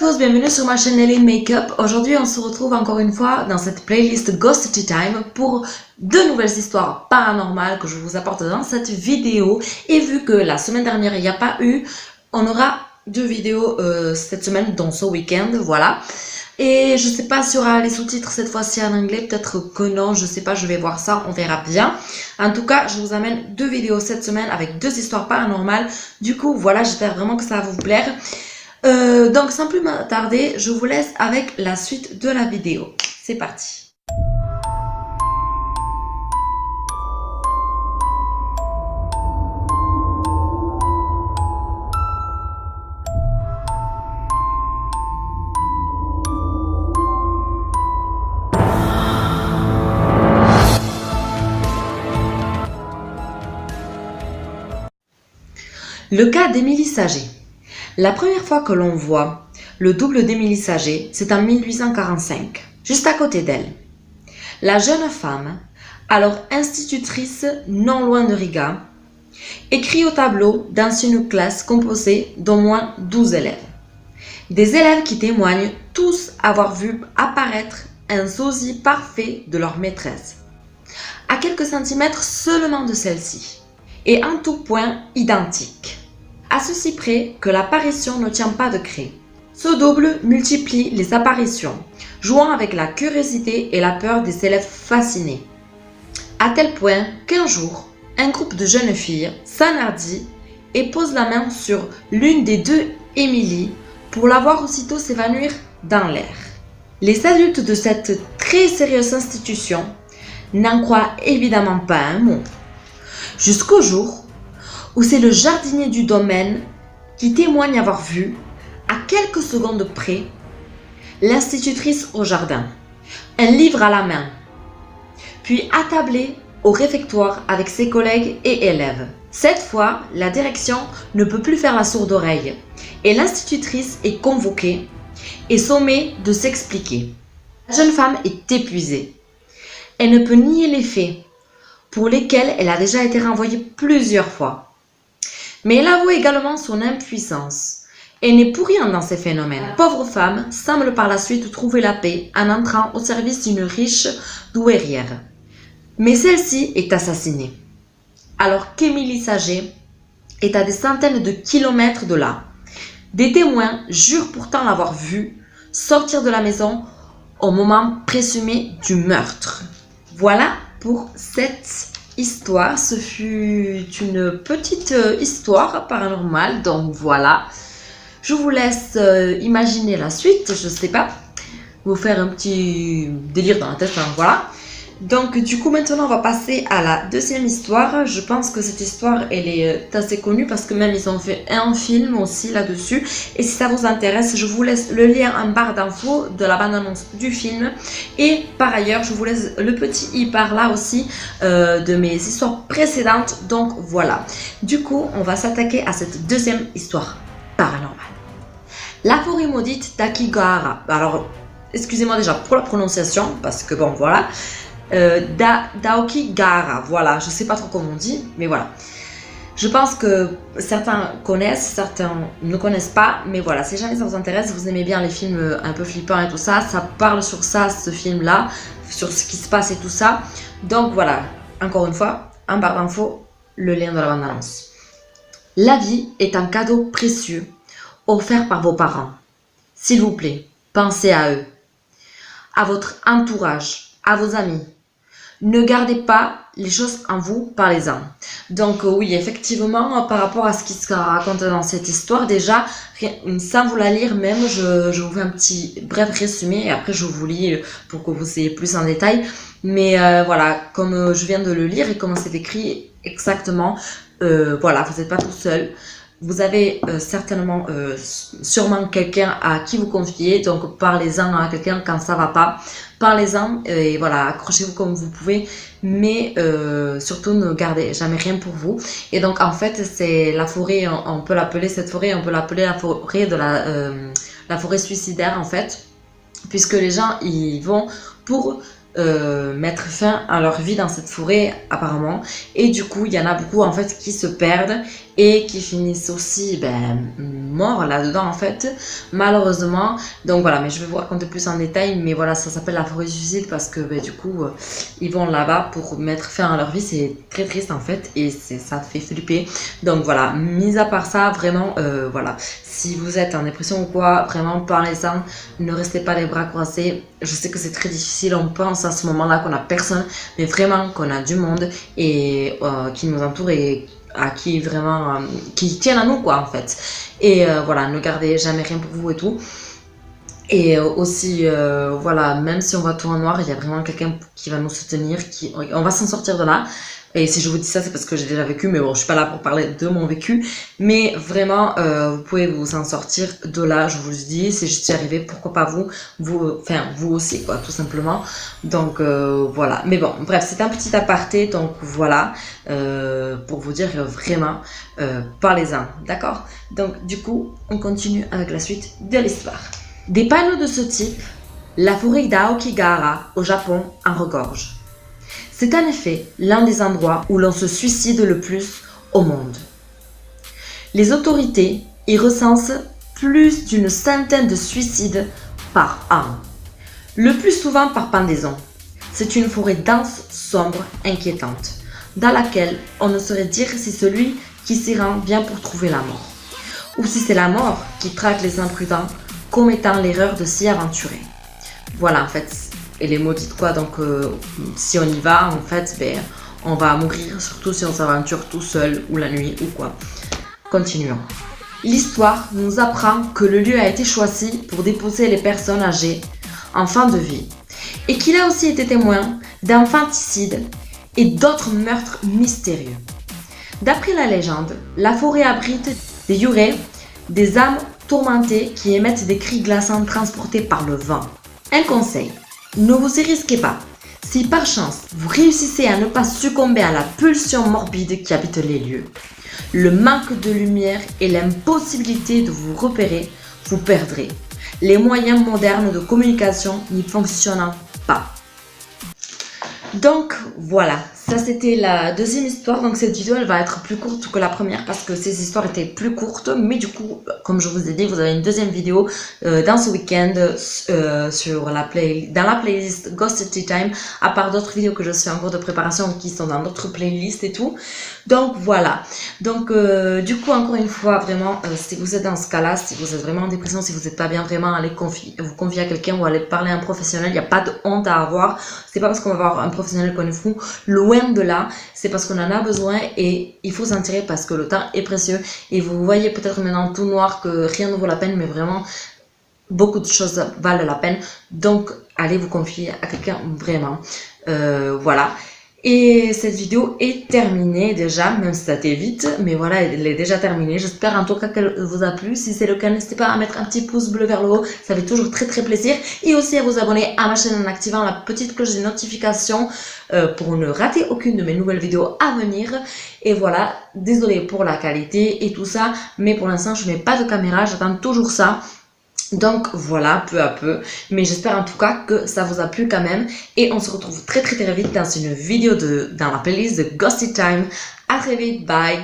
tous, bienvenue sur ma chaîne Nelly Makeup. Aujourd'hui, on se retrouve encore une fois dans cette playlist Ghost Tea Time pour de nouvelles histoires paranormales que je vous apporte dans cette vidéo. Et vu que la semaine dernière, il n'y a pas eu, on aura deux vidéos cette semaine, dont ce week-end, voilà. Et je sais pas s'il y aura les sous-titres cette fois-ci en anglais, peut-être que non, je sais pas, je vais voir ça, on verra bien. En tout cas, je vous amène deux vidéos cette semaine avec deux histoires paranormales. Du coup, voilà, j'espère vraiment que ça va vous plaire. Donc sans plus m'attarder, je vous laisse avec la suite de la vidéo. C'est parti. Le cas d'Émilie Saget. La première fois que l'on voit le double d'Émilie Saget, c'est en 1845, juste à côté d'elle. La jeune femme, alors institutrice non loin de Riga, écrit au tableau dans une classe composée d'au moins 12 élèves. Des élèves qui témoignent tous avoir vu apparaître un sosie parfait de leur maîtresse, à quelques centimètres seulement de celle-ci, et en tout point identique. À ceci près que l'apparition ne tient pas de craie. Ce double multiplie les apparitions, jouant avec la curiosité et la peur des élèves fascinés. À tel point qu'un jour, un groupe de jeunes filles s'enhardit et pose la main sur l'une des deux Émilie pour la voir aussitôt s'évanouir dans l'air. Les adultes de cette très sérieuse institution n'en croient évidemment pas un mot. Jusqu'au jour où c'est le jardinier du domaine qui témoigne avoir vu, à quelques secondes près, l'institutrice au jardin, un livre à la main, puis attablée au réfectoire avec ses collègues et élèves. Cette fois, la direction ne peut plus faire la sourde oreille et l'institutrice est convoquée et sommée de s'expliquer. La jeune femme est épuisée. Elle ne peut nier les faits pour lesquels elle a déjà été renvoyée plusieurs fois. Mais elle avoue également son impuissance et n'est pour rien dans ces phénomènes. La pauvre femme semble par la suite trouver la paix en entrant au service d'une riche douairière. Mais celle-ci est assassinée, alors qu'Émilie Saget est à des centaines de kilomètres de là. Des témoins jurent pourtant l'avoir vue sortir de la maison au moment présumé du meurtre. Voilà pour cette histoire. Ce fut une petite histoire paranormale, donc voilà. Je vous laisse imaginer la suite, je sais pas, vous faire un petit délire dans la tête, hein, voilà. Donc du coup maintenant on va passer à la deuxième histoire. Je pense que cette histoire elle est assez connue parce que même ils ont fait un film aussi là-dessus. Et si ça vous intéresse, je vous laisse le lien en barre d'infos de la bande-annonce du film. Et par ailleurs je vous laisse le petit i par là aussi de mes histoires précédentes. Donc voilà. Du coup on va s'attaquer à cette deuxième histoire paranormale. La forêt maudite d'Akigahara. Alors excusez-moi déjà pour la prononciation parce que bon voilà. Daokigahara, voilà, je sais pas trop comment on dit, mais voilà. Je pense que certains connaissent, certains ne connaissent pas, mais voilà, si jamais ça vous intéresse, vous aimez bien les films un peu flippants et tout ça, ça parle sur ça, ce film-là, sur ce qui se passe et tout ça. Donc voilà, encore une fois, en barre d'infos, le lien de la bande-annonce. La vie est un cadeau précieux offert par vos parents. S'il vous plaît, pensez à eux, à votre entourage, à vos amis. Ne gardez pas les choses en vous, parlez-en. Donc oui, effectivement, par rapport à ce qui se raconte dans cette histoire, déjà, sans vous la lire même, je vous fais un petit bref résumé et après je vous lis pour que vous ayez plus en détail. Mais voilà, comme je viens de le lire et comme c'est écrit exactement, voilà, vous n'êtes pas tout seul. Vous avez certainement, sûrement quelqu'un à qui vous confier, donc parlez-en à quelqu'un quand ça va pas. Parlez-en et voilà, accrochez-vous comme vous pouvez, mais surtout ne gardez jamais rien pour vous. Et donc en fait, c'est la forêt, on peut l'appeler cette forêt, on peut l'appeler la forêt de la forêt suicidaire en fait, puisque les gens ils vont pour mettre fin à leur vie dans cette forêt apparemment. Et du coup, il y en a beaucoup en fait qui se perdent et qui finissent aussi morts là-dedans en fait, malheureusement. Donc voilà, mais je vais vous raconter plus en détail, mais voilà, ça s'appelle la forêt du suicide parce que du coup, ils vont là-bas pour mettre fin à leur vie. C'est très triste en fait et ça te fait flipper. Donc voilà, mis à part ça, vraiment, voilà, si vous êtes en dépression ou quoi, vraiment parlez-en, ne restez pas les bras croisés. Je sais que c'est très difficile, on pense à ce moment-là qu'on a personne, mais vraiment qu'on a du monde et qui nous entoure et à qui vraiment, qui tiennent à nous quoi en fait. Et voilà, ne gardez jamais rien pour vous et tout. Et aussi, voilà, même si on va tout en noir, il y a vraiment quelqu'un qui va nous soutenir, on va s'en sortir de là. Et si je vous dis ça, c'est parce que j'ai déjà vécu, mais bon, je suis pas là pour parler de mon vécu. Mais vraiment, vous pouvez vous en sortir de là, je vous le dis. Si je suis arrivée, pourquoi pas vous aussi, quoi, tout simplement. Donc, voilà. Mais bon, bref, c'est un petit aparté, donc voilà, pour vous dire vraiment, parlez-en, d'accord? Donc, du coup, on continue avec la suite de l'histoire. Des panneaux de ce type, la forêt d'Aokigahara, au Japon, en regorge. C'est en effet l'un des endroits où l'on se suicide le plus au monde. Les autorités y recensent plus d'une centaine de suicides par an, le plus souvent par pendaison. C'est une forêt dense, sombre, inquiétante, dans laquelle on ne saurait dire si celui qui s'y rend vient pour trouver la mort, ou si c'est la mort qui traque les imprudents commettant l'erreur de s'y aventurer. Voilà en fait. Et les maudites quoi, donc si on y va en fait, on va mourir, surtout si on s'aventure tout seul ou la nuit ou quoi. Continuons. L'histoire nous apprend que le lieu a été choisi pour déposer les personnes âgées en fin de vie et qu'il a aussi été témoin d'infanticides et d'autres meurtres mystérieux. D'après la légende, la forêt abrite des yurei, des âmes tourmentées qui émettent des cris glaçants transportés par le vent. Un conseil. Ne vous y risquez pas. Si par chance vous réussissez à ne pas succomber à la pulsion morbide qui habite les lieux, le manque de lumière et l'impossibilité de vous repérer, vous perdrez. Les moyens modernes de communication n'y fonctionnant pas. Donc voilà, ça c'était la deuxième histoire. Donc cette vidéo elle va être plus courte que la première parce que ces histoires étaient plus courtes. Mais du coup, comme je vous ai dit, vous avez une deuxième vidéo dans ce week-end dans la playlist Ghost Tea Time. À part d'autres vidéos que je suis en cours de préparation qui sont dans d'autres playlists et tout. Donc voilà. Donc du coup encore une fois vraiment, si vous êtes dans ce cas-là, si vous êtes vraiment en dépression, si vous n'êtes pas bien, vraiment allez vous confier à quelqu'un ou allez parler à un professionnel. Il n'y a pas de honte à avoir. C'est pas parce qu'on va voir un professionnel qu'on est fou. Loin de là, c'est parce qu'on en a besoin et il faut s'en tirer parce que le temps est précieux. Et vous voyez peut-être maintenant tout noir que rien ne vaut la peine, mais vraiment beaucoup de choses valent la peine. Donc allez vous confier à quelqu'un vraiment. Voilà. Et cette vidéo est terminée déjà, même si ça a été vite, mais voilà, elle est déjà terminée. J'espère en tout cas qu'elle vous a plu. Si c'est le cas, n'hésitez pas à mettre un petit pouce bleu vers le haut, ça fait toujours très très plaisir. Et aussi à vous abonner à ma chaîne en activant la petite cloche des notifications pour ne rater aucune de mes nouvelles vidéos à venir. Et voilà, désolée pour la qualité et tout ça, mais pour l'instant je mets pas de caméra, j'attends toujours ça. Donc voilà, peu à peu, mais j'espère en tout cas que ça vous a plu quand même et on se retrouve très très très vite dans une vidéo dans la playlist de Ghost Tea Time. À très vite, bye.